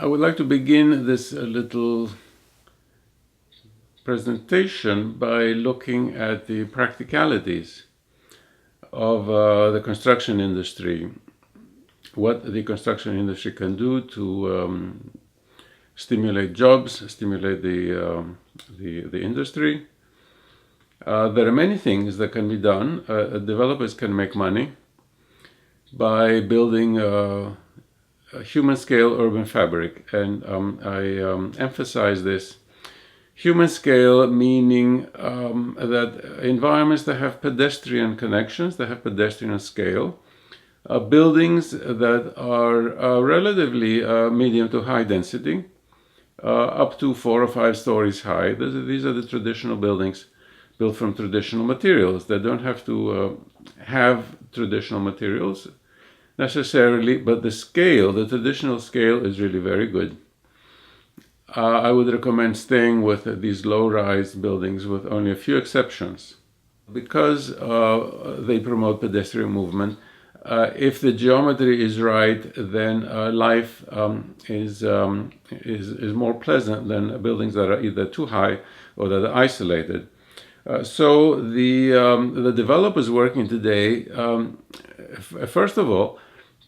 would like to begin this little presentation by looking at the practicalities of the construction industry, what the construction industry can do to stimulate jobs, stimulate the industry. There are many things that can be done. Developers can make money by building a human-scale urban fabric, and I emphasize this. Human scale meaning that environments that have pedestrian connections, that have pedestrian scale, buildings that are relatively medium to high density, up to 4 or 5 stories high. These are the traditional buildings built from traditional materials. They don't have to have traditional materials necessarily, but the scale, the traditional scale, is really very good. I would recommend staying with these low-rise buildings with only a few exceptions. Because they promote pedestrian movement, if the geometry is right, then life is more pleasant than buildings that are either too high or that are isolated. So the developers working today, first of all,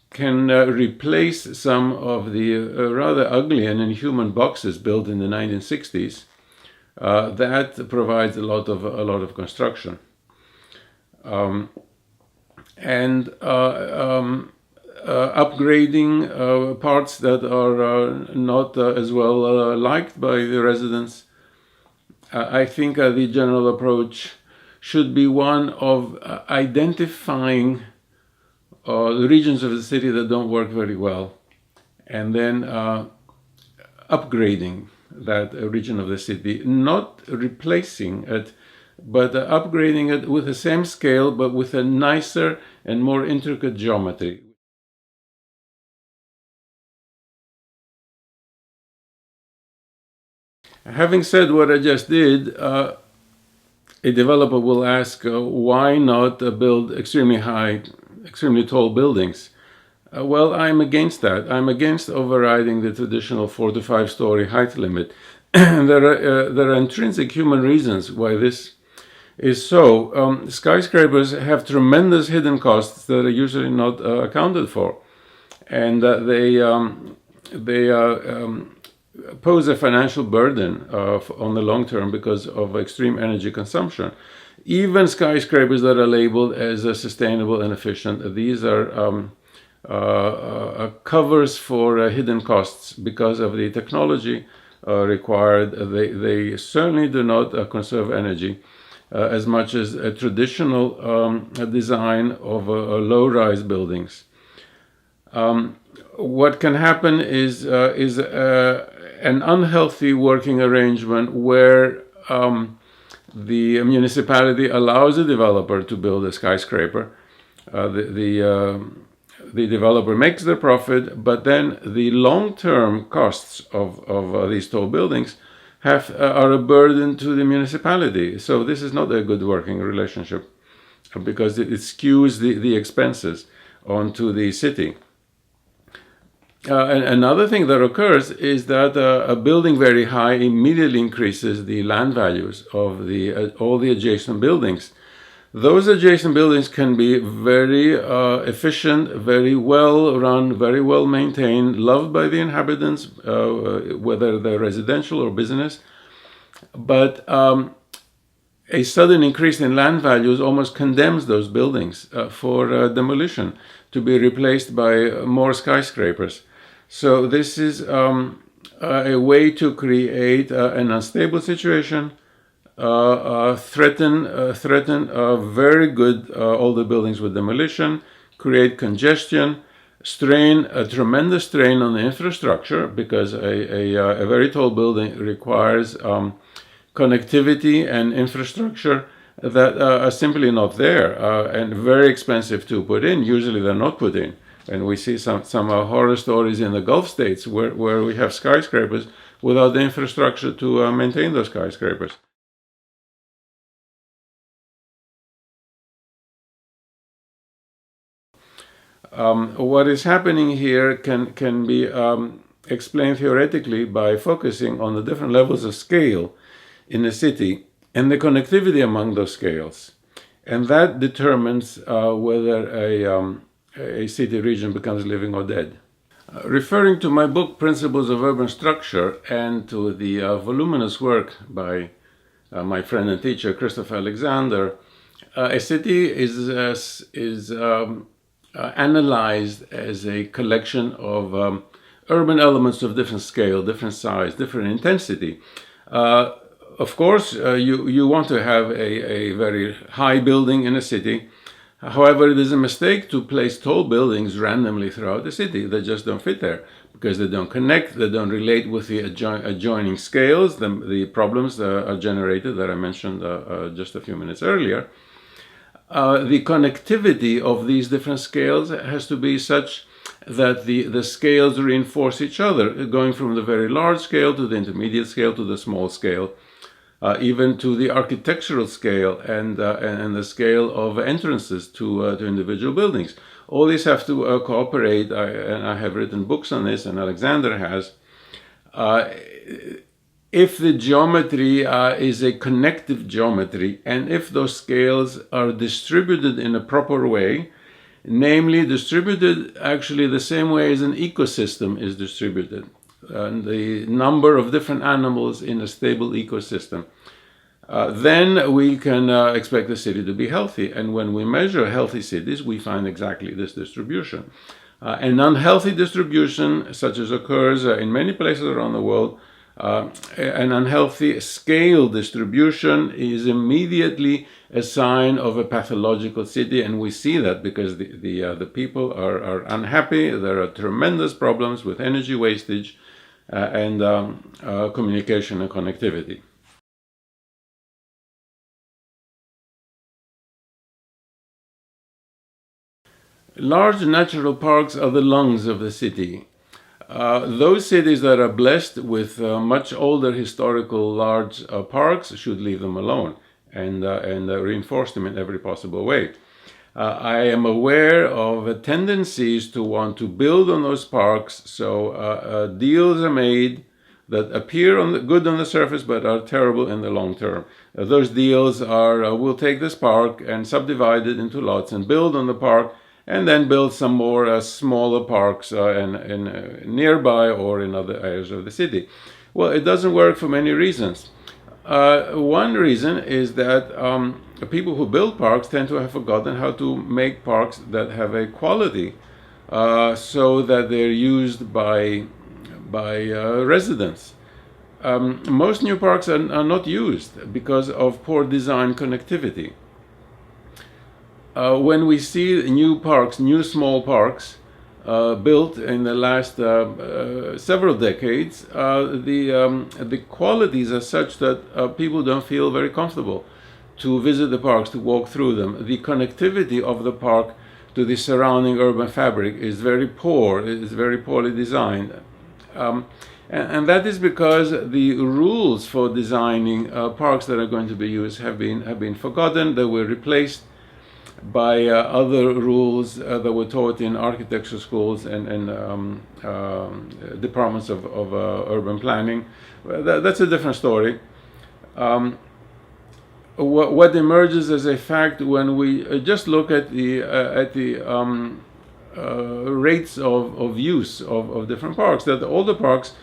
can replace some of the rather ugly and inhuman boxes built in the 1960s. That provides a lot of construction, and upgrading parts that are not as well liked by the residents. I think the general approach should be one of identifying the regions of the city that don't work very well, and then upgrading that region of the city, not replacing it, but upgrading it with the same scale, but with a nicer and more intricate geometry. Having said what I just did, a developer will ask, why not build extremely high, extremely tall buildings? Well, I'm against that. I'm against overriding the traditional 4 to 5 story height limit. There are intrinsic human reasons why this is so. Skyscrapers have tremendous hidden costs that are usually not accounted for, and they pose a financial burden on the long term because of extreme energy consumption. Even skyscrapers that are labeled as sustainable and efficient, these are covers for hidden costs because of the technology required. They certainly do not conserve energy as much as a traditional design of low-rise buildings. What can happen is an unhealthy working arrangement where the municipality allows a developer to build a skyscraper. The developer makes their profit, but then the long-term costs of these tall buildings are a burden to the municipality. So this is not a good working relationship because it skews the expenses onto the city. And another thing that occurs is that a building very high immediately increases the land values of all the adjacent buildings. Those adjacent buildings can be very efficient, very well run, very well maintained, loved by the inhabitants, whether they're residential or business. But a sudden increase in land values almost condemns those buildings for demolition, to be replaced by more skyscrapers. So this is a way to create an unstable situation, threaten very good older buildings with demolition, create congestion, a tremendous strain on the infrastructure, because a very tall building requires connectivity and infrastructure that are simply not there and very expensive to put in. Usually they're not put in. And we see some horror stories in the Gulf states where we have skyscrapers without the infrastructure to maintain those skyscrapers. What is happening here can be explained theoretically by focusing on the different levels of scale in a city and the connectivity among those scales. And that determines whether a city region becomes living or dead. Referring to my book, Principles of Urban Structure, and to the voluminous work by my friend and teacher, Christopher Alexander, a city is analyzed as a collection of urban elements of different scale, different size, different intensity. Of course, you want to have a very high building in a city. However, it is a mistake to place tall buildings randomly throughout the city. They just don't fit there because they don't connect, they don't relate with the adjoining scales, the problems that are generated that I mentioned just a few minutes earlier. The connectivity of these different scales has to be such that the scales reinforce each other, going from the very large scale to the intermediate scale to the small scale. Even to the architectural scale and the scale of entrances to individual buildings. All these have to cooperate, and I have written books on this, and Alexander has. If the geometry is a connective geometry, and if those scales are distributed in a proper way, namely distributed actually the same way as an ecosystem is distributed, and the number of different animals in a stable ecosystem, then we can expect the city to be healthy. And when we measure healthy cities, we find exactly this distribution. An unhealthy distribution, such as occurs in many places around the world, an unhealthy scale distribution is immediately a sign of a pathological city, and we see that because the people are unhappy. There are tremendous problems with energy wastage and communication and connectivity. Large natural parks are the lungs of the city. Those cities that are blessed with much older historical large parks should leave them alone and reinforce them in every possible way. I am aware of tendencies to want to build on those parks, so deals are made that appear good on the surface but are terrible in the long term. Those deals are, we'll take this park and subdivide it into lots and build on the park, and then build some more smaller parks in nearby or in other areas of the city. Well, it doesn't work for many reasons. One reason is that people who build parks tend to have forgotten how to make parks that have a quality so that they're used by residents. Most new parks are not used because of poor design connectivity. When we see new parks, new small parks, built in the last several decades, the qualities are such that people don't feel very comfortable to visit the parks, to walk through them. The connectivity of the park to the surrounding urban fabric is very poor, it's very poorly designed. And that is because the rules for designing parks that are going to be used have been forgotten. They were replaced by other rules that were taught in architecture schools and departments of urban planning. That's a different story. What emerges as a fact when we just look at the rates of use of different parks, that all the parks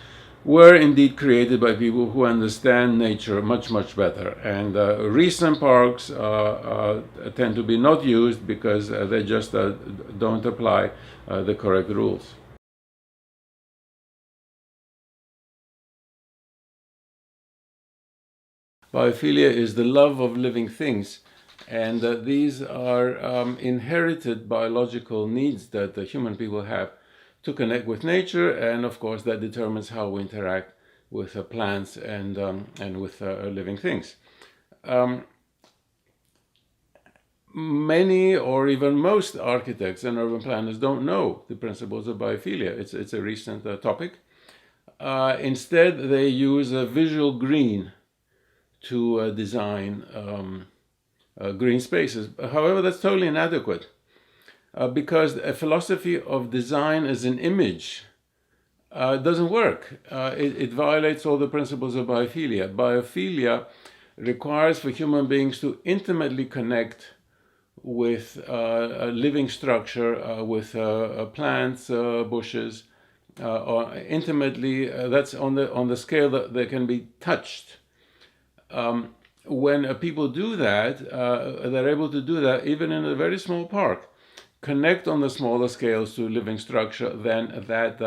were indeed created by people who understand nature much, much better. And recent parks tend to be not used because they just don't apply the correct rules. Biophilia is the love of living things, and these are inherited biological needs that human people have to connect with nature, and of course that determines how we interact with plants and with living things. Many or even most architects and urban planners don't know the principles of biophilia. It's a recent topic. Instead, they use a visual green to design green spaces. However, that's totally inadequate. Because a philosophy of design as an image doesn't work. It violates all the principles of biophilia. Biophilia requires for human beings to intimately connect with a living structure, with plants, bushes, or intimately. That's on the scale that they can be touched. When people do that, they're able to do that even in a very small park. Connect on the smaller scales to living structure than that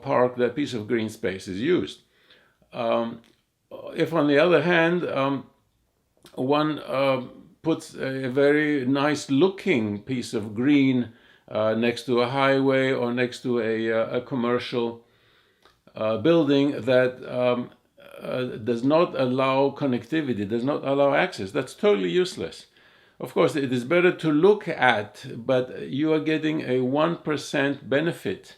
park, that piece of green space is used. If, on the other hand, one puts a very nice looking piece of green next to a highway or next to a commercial building that does not allow connectivity, does not allow access, that's totally useless. Of course, it is better to look at, but you are getting a 1% benefit.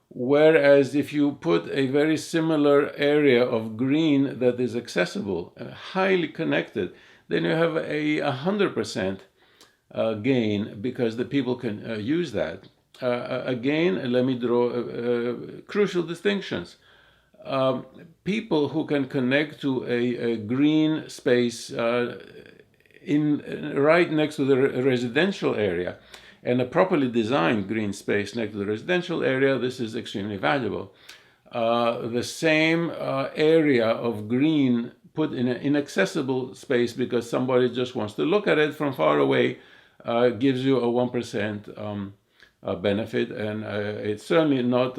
Whereas if you put a very similar area of green that is accessible, highly connected, then you have a 100% gain because the people can use that. Again, let me draw crucial distinctions. People who can connect to a green space right next to the residential area, and a properly designed green space next to the residential area, this is extremely valuable. The same area of green put in an inaccessible space because somebody just wants to look at it from far away gives you a 1% benefit, and it's certainly not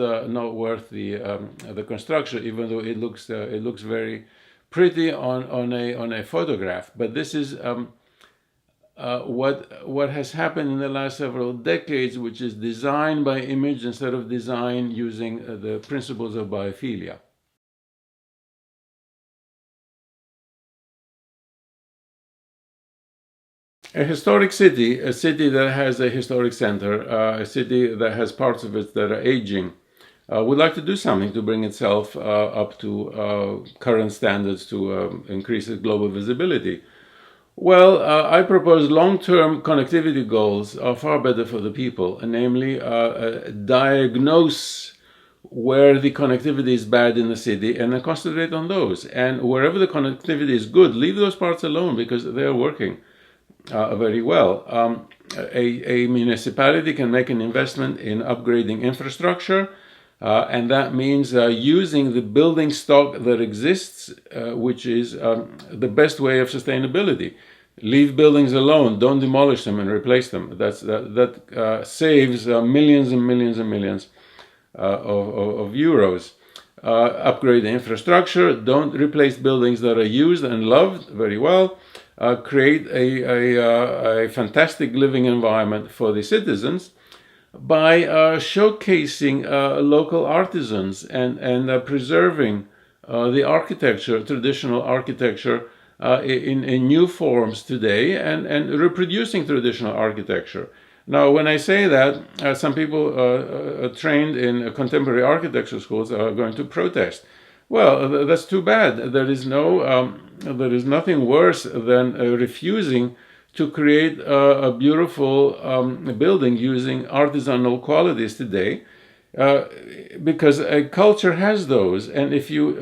worth the construction, even though it looks very pretty on a photograph. But this is what has happened in the last several decades, which is design by image instead of design using the principles of biophilia. A historic city, a city that has a historic center, a city that has parts of it that are aging, would like to do something to bring itself up to current standards to increase its global visibility. Well, I propose long-term connectivity goals are far better for the people, and namely diagnose where the connectivity is bad in the city and then concentrate on those. And wherever the connectivity is good, leave those parts alone because they're working very well. A municipality can make an investment in upgrading infrastructure, and that means using the building stock that exists, which is the best way of sustainability. Leave buildings alone, don't demolish them and replace them. That saves millions and millions and millions of euros. Upgrade the infrastructure, don't replace buildings that are used and loved very well. Create a fantastic living environment for the citizens by showcasing local artisans and preserving the architecture, traditional architecture, in new forms today, and reproducing traditional architecture. Now, when I say that, some people trained in contemporary architecture schools are going to protest. Well, that's too bad. There is nothing worse than refusing to create a beautiful building using artisanal qualities today, because a culture has those, and if you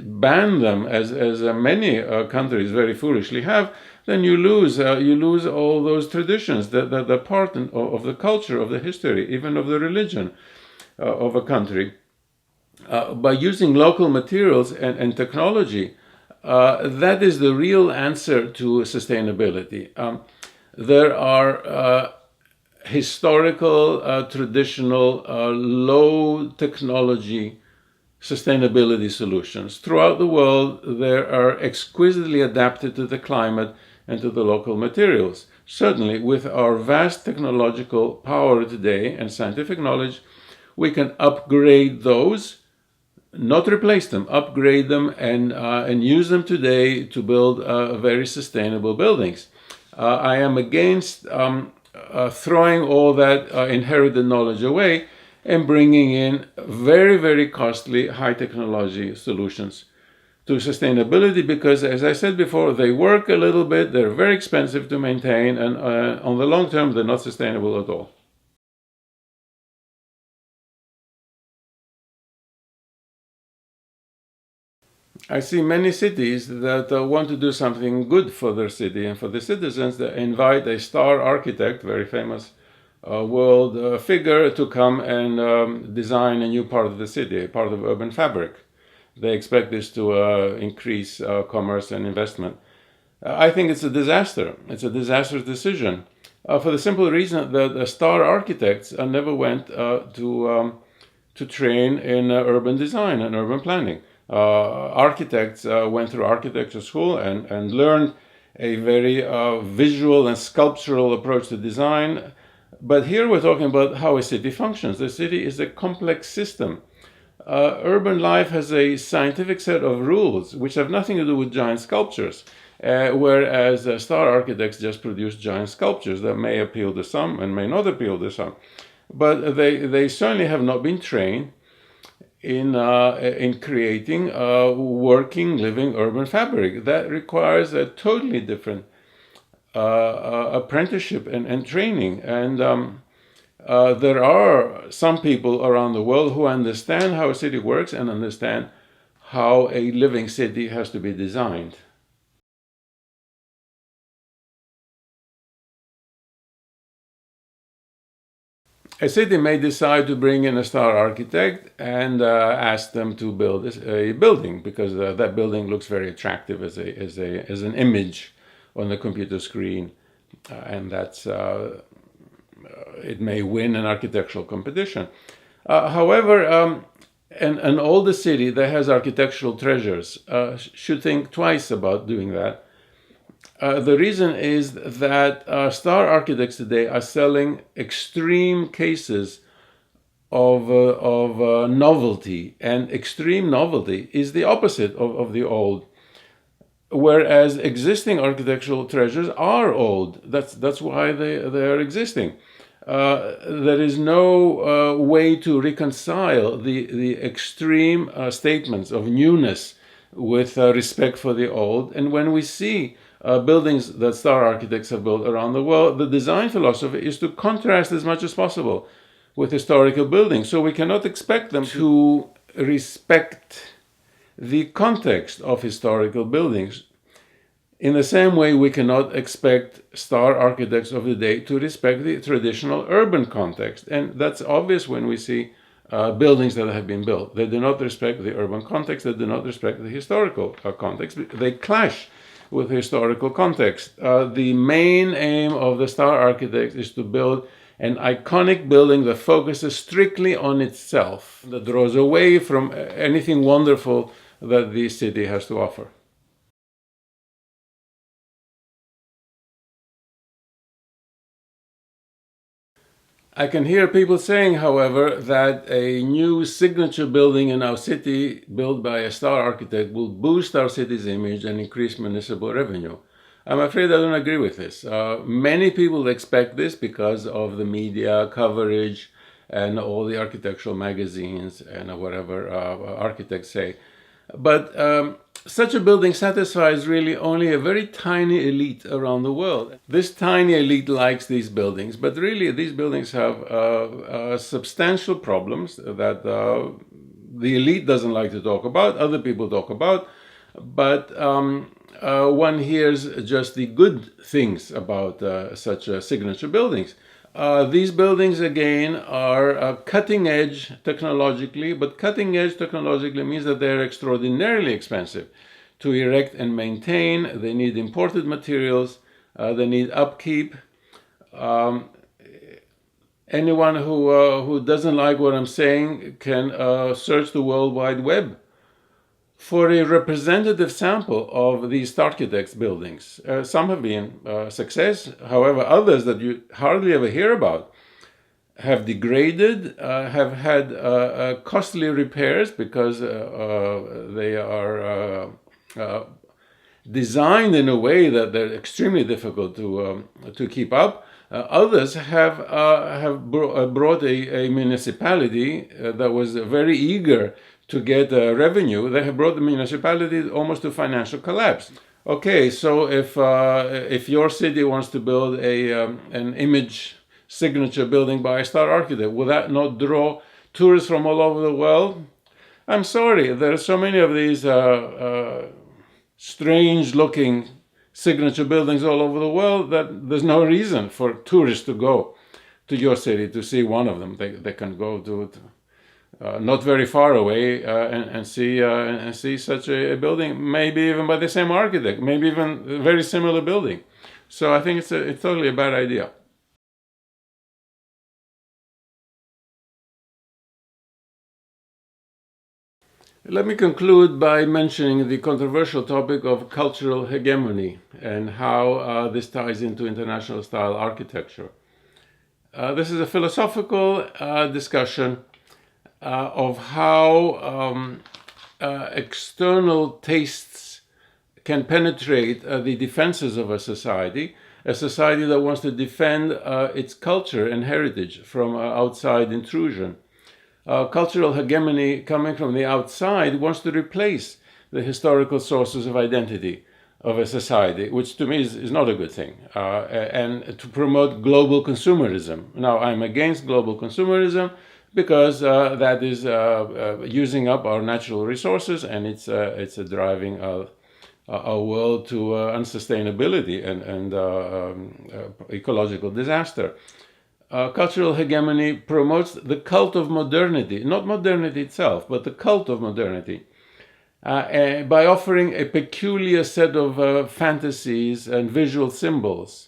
ban them, as many countries very foolishly have, then you lose all those traditions that are part of the culture, of the history, even of the religion of a country. By using local materials and technology, that is the real answer to sustainability. There are historical, traditional, low technology sustainability solutions. Throughout the world, they are exquisitely adapted to the climate and to the local materials. Certainly, with our vast technological power today and scientific knowledge, we can upgrade those, not replace them, upgrade them and use them today to build very sustainable buildings. I am against throwing all that inherited knowledge away and bringing in very, very costly high technology solutions to sustainability, because, as I said before, they work a little bit, they're very expensive to maintain, and on the long term, they're not sustainable at all. I see many cities that want to do something good for their city and for the citizens. They invite a star architect, very famous world figure, to come and design a new part of the city, a part of urban fabric. They expect this to increase commerce and investment. I think it's a disaster. It's a disastrous decision for the simple reason that star architects never went to train in urban design and urban planning. Architects went through architecture school and learned a very visual and sculptural approach to design. But here we're talking about how a city functions. The city is a complex system. Urban life has a scientific set of rules which have nothing to do with giant sculptures, whereas star architects just produce giant sculptures that may appeal to some and may not appeal to some. But they certainly have not been trained in creating a working, living urban fabric. That requires a totally different apprenticeship and training. And there are some people around the world who understand how a city works and understand how a living city has to be designed. A city may decide to bring in a star architect and ask them to build a building because that building looks very attractive as an image on the computer screen, and that's it may win an architectural competition. However, an older city that has architectural treasures should think twice about doing that. The reason is that star architects today are selling extreme cases of novelty, and extreme novelty is the opposite of the old. Whereas existing architectural treasures are old. That's why they are existing. There is no way to reconcile the extreme statements of newness with respect for the old. And when we see buildings that star architects have built around the world, the design philosophy is to contrast as much as possible with historical buildings. So we cannot expect them to respect the context of historical buildings. In the same way, we cannot expect star architects of the day to respect the traditional urban context. And that's obvious when we see buildings that have been built. They do not respect the urban context. They do not respect the historical context. They clash with historical context. The main aim of the star architect is to build an iconic building that focuses strictly on itself, that draws away from anything wonderful that the city has to offer. I can hear people saying, however, that a new signature building in our city built by a star architect will boost our city's image and increase municipal revenue. I'm afraid I don't agree with this. Many people expect this because of the media coverage and all the architectural magazines and whatever architects say. But such a building satisfies really only a very tiny elite around the world. This tiny elite likes these buildings, but really these buildings have substantial problems that the elite doesn't like to talk about, other people talk about, but one hears just the good things about such signature buildings. These buildings, again, are cutting edge technologically, but cutting edge technologically means that they're extraordinarily expensive to erect and maintain. They need imported materials, they need upkeep. Anyone who doesn't like what I'm saying can search the World Wide Web for a representative sample of these architects' buildings. Some have been a success, however, others that you hardly ever hear about have degraded, have had costly repairs because they are designed in a way that they're extremely difficult to keep up. Others have brought a municipality that was very eager to get revenue. They have brought the municipality almost to financial collapse. Okay, so if your city wants to build an image signature building by a star architect, will that not draw tourists from all over the world? I'm sorry, there are so many of these strange-looking signature buildings all over the world that there's no reason for tourists to go to your city to see one of them. They can go to not very far away and see such a building, maybe even by the same architect, maybe even a very similar building. So I think it's totally a bad idea. Let me conclude by mentioning the controversial topic of cultural hegemony and how this ties into international style architecture. This is a philosophical discussion of how external tastes can penetrate the defenses of a society that wants to defend its culture and heritage from outside intrusion. Cultural hegemony coming from the outside wants to replace the historical sources of identity of a society, which to me is not a good thing, and to promote global consumerism. Now, I'm against global consumerism because that is using up our natural resources, and it's driving our world to unsustainability and ecological disaster. Cultural hegemony promotes the cult of modernity, not modernity itself, but the cult of modernity, by offering a peculiar set of fantasies and visual symbols.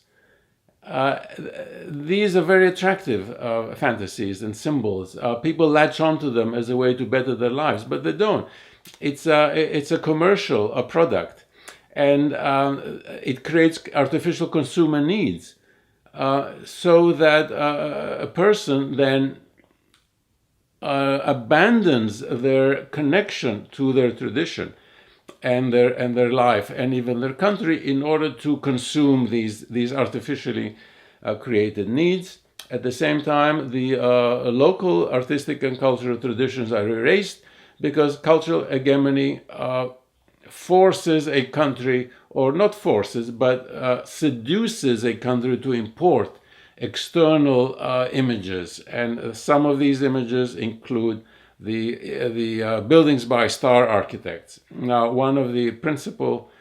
These are very attractive fantasies and symbols. People latch onto them as a way to better their lives, but they don't. It's a commercial, a product, and it creates artificial consumer needs. So that a person then abandons their connection to their tradition and their life and even their country in order to consume these artificially created needs. At the same time, the local artistic and cultural traditions are erased because cultural hegemony forces a country, or not forces, but seduces a country to import external images. And some of these images include the buildings by star architects. Now, one of the principal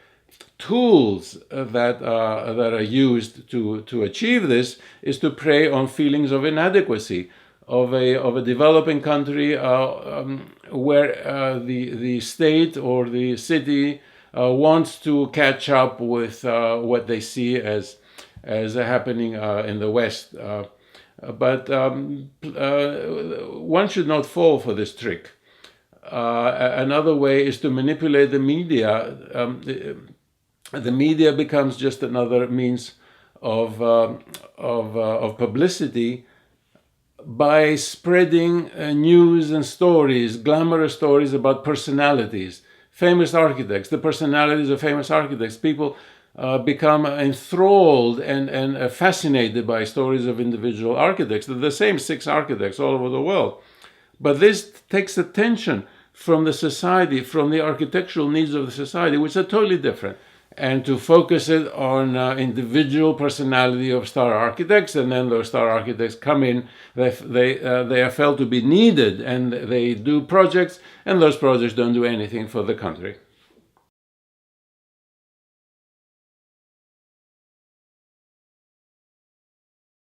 tools that are used to achieve this is to prey on feelings of inadequacy of a developing country where the state or the city wants to catch up with what they see as happening in the West. But one should not fall for this trick. Another way is to manipulate the media. The media becomes just another means of publicity by spreading news and stories, glamorous stories about personalities, famous architects, the personalities of famous architects. People become enthralled and fascinated by stories of individual architects. They're the same 6 architects all over the world. But this takes attention from the society, from the architectural needs of the society, which are totally different, and to focus it on individual personality of star architects, and then those star architects come in, they are felt to be needed, and they do projects, and those projects don't do anything for the country.